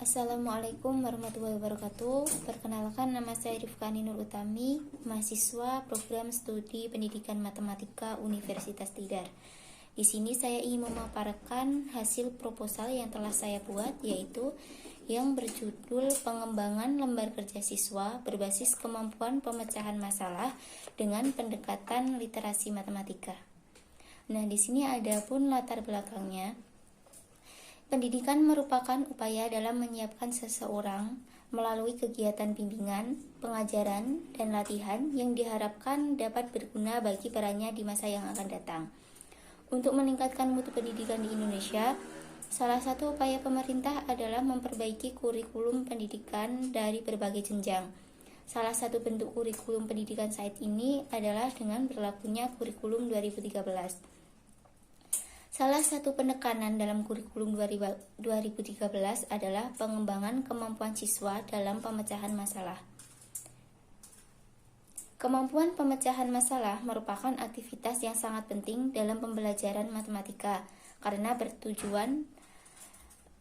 Assalamualaikum warahmatullahi wabarakatuh. Perkenalkan, nama saya Rifkani Nur Utami, mahasiswa program studi pendidikan matematika Universitas Tidar. Di sini saya ingin memaparkan hasil proposal yang telah saya buat, yaitu yang berjudul Pengembangan Lembar Kerja Siswa berbasis kemampuan pemecahan masalah dengan pendekatan literasi matematika. Nah, di sini ada pun latar belakangnya. Pendidikan merupakan upaya dalam menyiapkan seseorang melalui kegiatan bimbingan, pengajaran, dan latihan yang diharapkan dapat berguna bagi perannya di masa yang akan datang. Untuk meningkatkan mutu pendidikan di Indonesia, salah satu upaya pemerintah adalah memperbaiki kurikulum pendidikan dari berbagai jenjang. Salah satu bentuk kurikulum pendidikan saat ini adalah dengan berlakunya kurikulum 2013. Salah satu penekanan dalam kurikulum 2013 adalah pengembangan kemampuan siswa dalam pemecahan masalah. Kemampuan pemecahan masalah merupakan aktivitas yang sangat penting dalam pembelajaran matematika karena bertujuan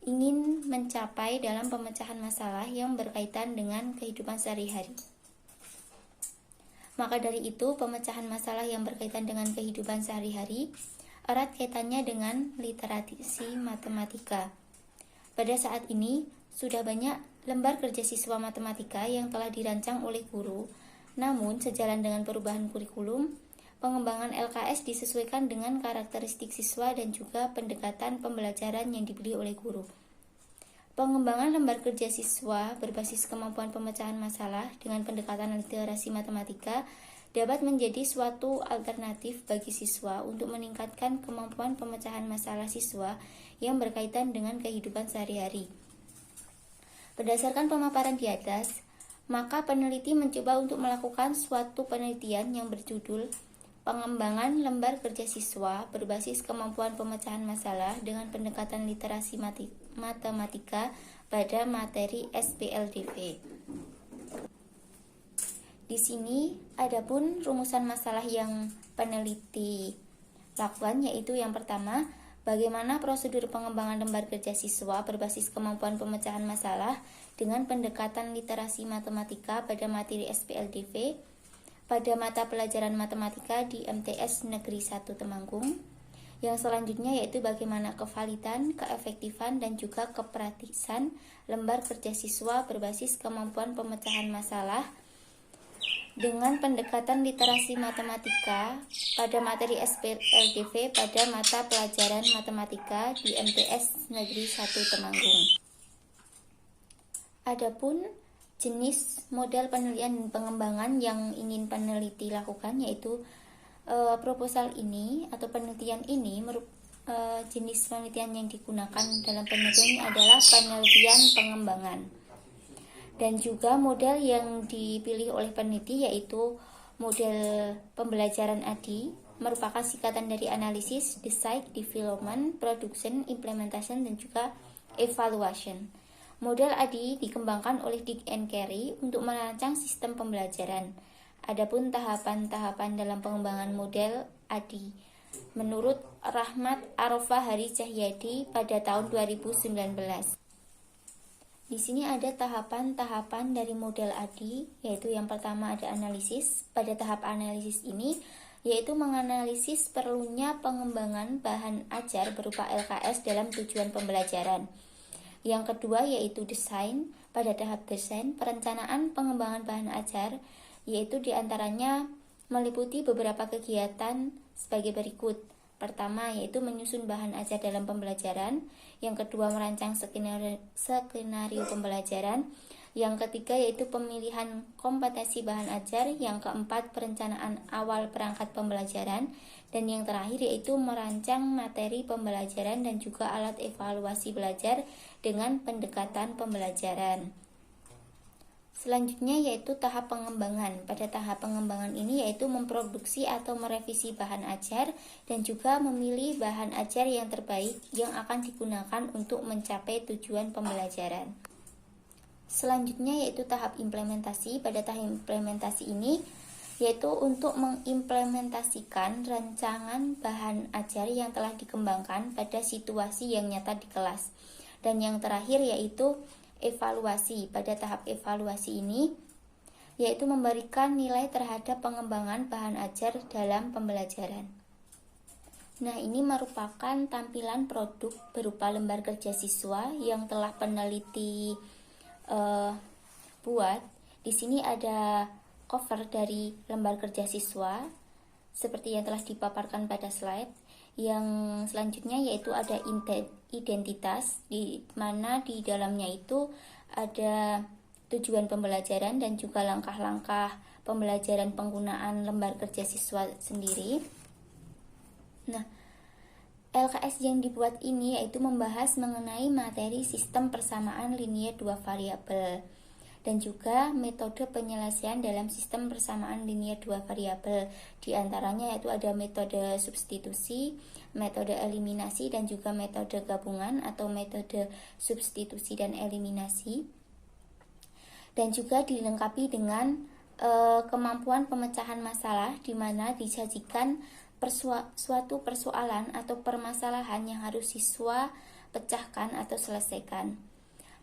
ingin mencapai dalam pemecahan masalah yang berkaitan dengan kehidupan sehari-hari. Maka dari itu, pemecahan masalah yang berkaitan dengan kehidupan sehari-hari erat kaitannya dengan literasi matematika. Pada saat ini, sudah banyak lembar kerja siswa matematika yang telah dirancang oleh guru. Namun, sejalan dengan perubahan kurikulum, pengembangan LKS disesuaikan dengan karakteristik siswa dan juga pendekatan pembelajaran yang diberi oleh guru. Pengembangan lembar kerja siswa berbasis kemampuan pemecahan masalah dengan pendekatan literasi matematika dapat menjadi suatu alternatif bagi siswa untuk meningkatkan kemampuan pemecahan masalah siswa yang berkaitan dengan kehidupan sehari-hari. Berdasarkan pemaparan di atas, maka peneliti mencoba untuk melakukan suatu penelitian yang berjudul Pengembangan Lembar Kerja Siswa berbasis kemampuan pemecahan masalah dengan pendekatan literasi matematika pada materi SPLDV. Di sini ada pun rumusan masalah yang peneliti lakukan, yaitu yang pertama, bagaimana prosedur pengembangan lembar kerja siswa berbasis kemampuan pemecahan masalah dengan pendekatan literasi matematika pada materi SPLDV pada mata pelajaran matematika di MTS Negeri 1 Temanggung. Yang selanjutnya yaitu bagaimana kevalidan, keefektifan, dan juga kepraktisan lembar kerja siswa berbasis kemampuan pemecahan masalah dengan pendekatan literasi matematika pada materi SPLDV pada mata pelajaran matematika di MTS Negeri 1 Temanggung. Adapun jenis model penelitian dan pengembangan yang ingin peneliti lakukan, yaitu proposal ini atau penelitian ini jenis penelitian yang digunakan dalam penelitian ini adalah penelitian pengembangan. Dan juga model yang dipilih oleh peneliti yaitu model pembelajaran ADI, merupakan singkatan dari analisis, design, development, production, implementation, dan juga evaluation. Model ADI dikembangkan oleh Dick and Carey untuk merancang sistem pembelajaran. Adapun tahapan-tahapan dalam pengembangan model ADI menurut Rahmat Arofah Hari Cahyadi pada tahun 2019. Di sini ada tahapan-tahapan dari model ADI, yaitu yang pertama ada analisis. Pada tahap analisis ini, yaitu menganalisis perlunya pengembangan bahan ajar berupa LKS dalam tujuan pembelajaran. Yang kedua yaitu desain. Pada tahap desain, perencanaan pengembangan bahan ajar, yaitu diantaranya meliputi beberapa kegiatan sebagai berikut. Pertama yaitu menyusun bahan ajar dalam pembelajaran. Yang kedua merancang skenario pembelajaran. Yang ketiga yaitu pemilihan kompetensi bahan ajar. Yang keempat perencanaan awal perangkat pembelajaran. Dan yang terakhir yaitu merancang materi pembelajaran dan juga alat evaluasi belajar dengan pendekatan pembelajaran. Selanjutnya yaitu tahap pengembangan. Pada tahap pengembangan ini yaitu memproduksi atau merevisi bahan ajar dan juga memilih bahan ajar yang terbaik yang akan digunakan untuk mencapai tujuan pembelajaran. Selanjutnya yaitu tahap implementasi. Pada tahap implementasi ini yaitu untuk mengimplementasikan rancangan bahan ajar yang telah dikembangkan pada situasi yang nyata di kelas. Dan yang terakhir yaitu evaluasi. Pada tahap evaluasi ini, yaitu memberikan nilai terhadap pengembangan bahan ajar dalam pembelajaran. Nah, ini merupakan tampilan produk berupa lembar kerja siswa yang telah peneliti buat. Di sini ada cover dari lembar kerja siswa seperti yang telah dipaparkan pada slide. Yang selanjutnya yaitu ada identitas, di mana di dalamnya itu ada tujuan pembelajaran dan juga langkah-langkah pembelajaran penggunaan lembar kerja siswa sendiri. Nah, LKS yang dibuat ini yaitu membahas mengenai materi sistem persamaan linier dua variabel dan juga metode penyelesaian dalam sistem persamaan linier dua variabel. Di antaranya yaitu ada metode substitusi, metode eliminasi, dan juga metode gabungan atau metode substitusi dan eliminasi. Dan juga dilengkapi dengan kemampuan pemecahan masalah, di mana disajikan suatu persoalan atau permasalahan yang harus siswa pecahkan atau selesaikan.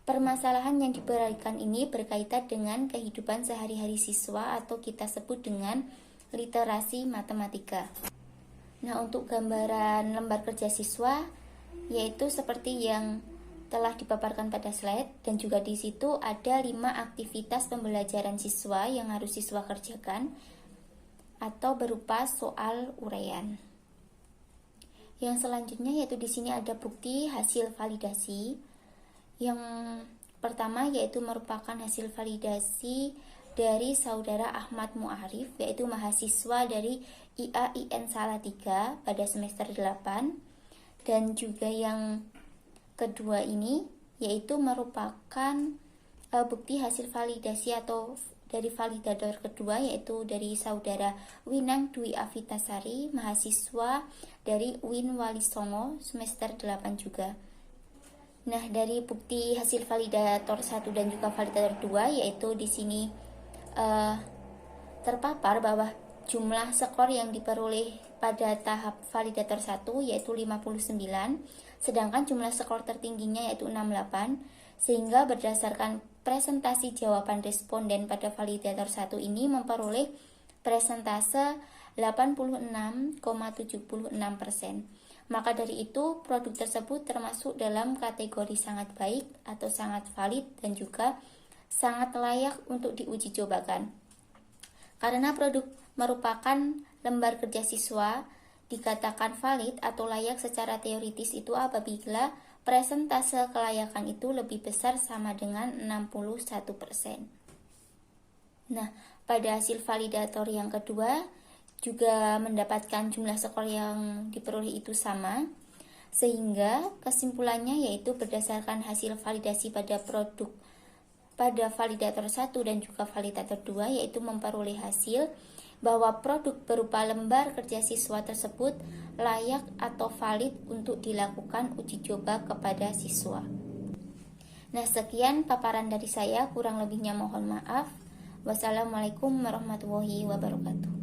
Permasalahan yang diberikan ini berkaitan dengan kehidupan sehari-hari siswa atau kita sebut dengan literasi matematika. Nah, untuk gambaran lembar kerja siswa yaitu seperti yang telah dipaparkan pada slide, dan juga di situ ada 5 aktivitas pembelajaran siswa yang harus siswa kerjakan atau berupa soal uraian. Yang selanjutnya yaitu di sini ada bukti hasil validasi. Yang pertama yaitu merupakan hasil validasi dari saudara Ahmad Mu'arif, yaitu mahasiswa dari IAIN Salatiga pada semester 8. Dan juga yang kedua ini yaitu merupakan bukti hasil validasi atau dari validator kedua, yaitu dari saudara Winang Dwi Avitasari, mahasiswa dari UIN Walisongo semester 8 juga. Nah, dari bukti hasil validator 1 dan juga validator 2 yaitu di sini terpapar bahwa jumlah skor yang diperoleh pada tahap validator 1 yaitu 59, sedangkan jumlah skor tertingginya yaitu 68, sehingga berdasarkan presentasi jawaban responden pada validator 1 ini memperoleh presentase 86,76%. Maka dari itu, produk tersebut termasuk dalam kategori sangat baik atau sangat valid dan juga sangat layak untuk diuji cobakan. Karena produk merupakan lembar kerja siswa, dikatakan valid atau layak secara teoritis itu apabila presentase kelayakan itu lebih besar sama dengan 61%. Nah, pada hasil validator yang kedua juga mendapatkan jumlah skor yang diperoleh itu sama, sehingga kesimpulannya yaitu berdasarkan hasil validasi pada produk pada validator 1 dan juga validator 2 yaitu memperoleh hasil bahwa produk berupa lembar kerja siswa tersebut layak atau valid untuk dilakukan uji coba kepada siswa. Nah, sekian paparan dari saya, kurang lebihnya mohon maaf. Wassalamualaikum warahmatullahi wabarakatuh.